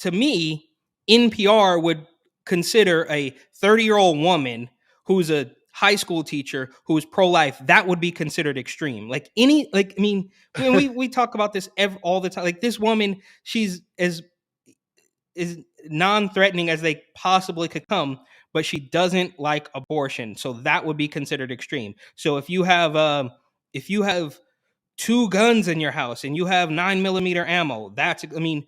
to me, NPR would consider a 30-year-old woman who's a high school teacher who's pro-life, that would be considered extreme. Like I mean, when we talk about this all the time. Like this woman, she's as non-threatening as they possibly could come, but she doesn't like abortion, so that would be considered extreme. So if you have two guns in your house and you have 9mm ammo, that's, I mean,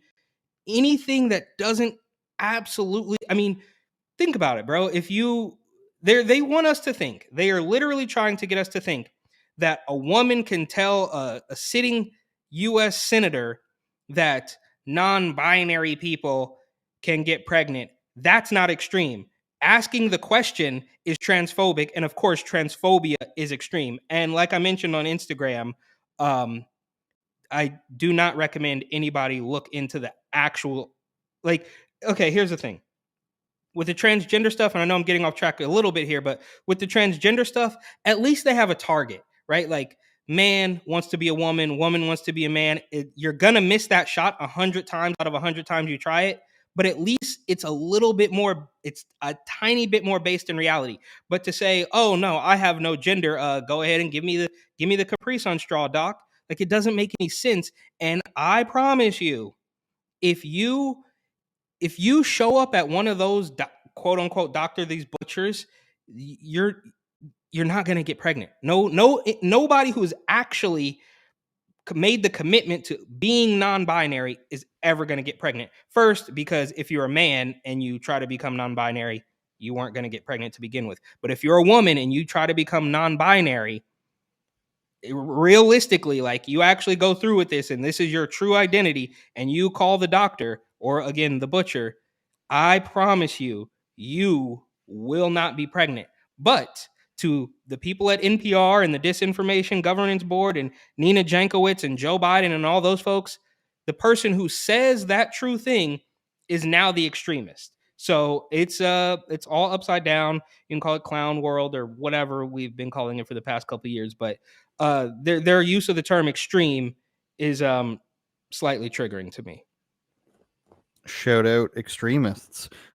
anything that doesn't absolutely, I mean, think about it, bro. If you, they want us to think, they are literally trying to get us to think that a woman can tell a sitting US senator that non-binary people can get pregnant. That's not extreme. Asking the question is transphobic, and of course transphobia is extreme. And like I mentioned on Instagram, um I do not recommend anybody look into the actual, like, okay, here's the thing. With the transgender stuff, and I know I'm getting off track a little bit here, but with the transgender stuff, at least they have a target, right? Like, man wants to be a woman, woman wants to be a man. You're gonna miss that shot 100 times out of 100 times you try it, but at least it's a little bit more, it's a tiny bit more based in reality. But to say, oh no, I have no gender, go ahead and give me the Capri Sun straw, doc. Like, it doesn't make any sense. And I promise you, if you show up at one of those quote unquote doctor these butchers, you're not going to get pregnant. Nobody who's actually made the commitment to being non-binary is ever going to get pregnant. First, because if you're a man and you try to become non-binary, you weren't going to get pregnant to begin with. But if you're a woman and you try to become non-binary, realistically, like, you actually go through with this and this is your true identity and you call the doctor, or again the butcher, I promise you, you will not be pregnant. But to the people at NPR and the Disinformation Governance Board and Nina Jankowicz and Joe Biden and all those folks, the person who says that true thing is now the extremist. So it's all upside down. You can call it clown world or whatever we've been calling it for the past couple of years, but their use of the term extreme is slightly triggering to me. Shout out extremists.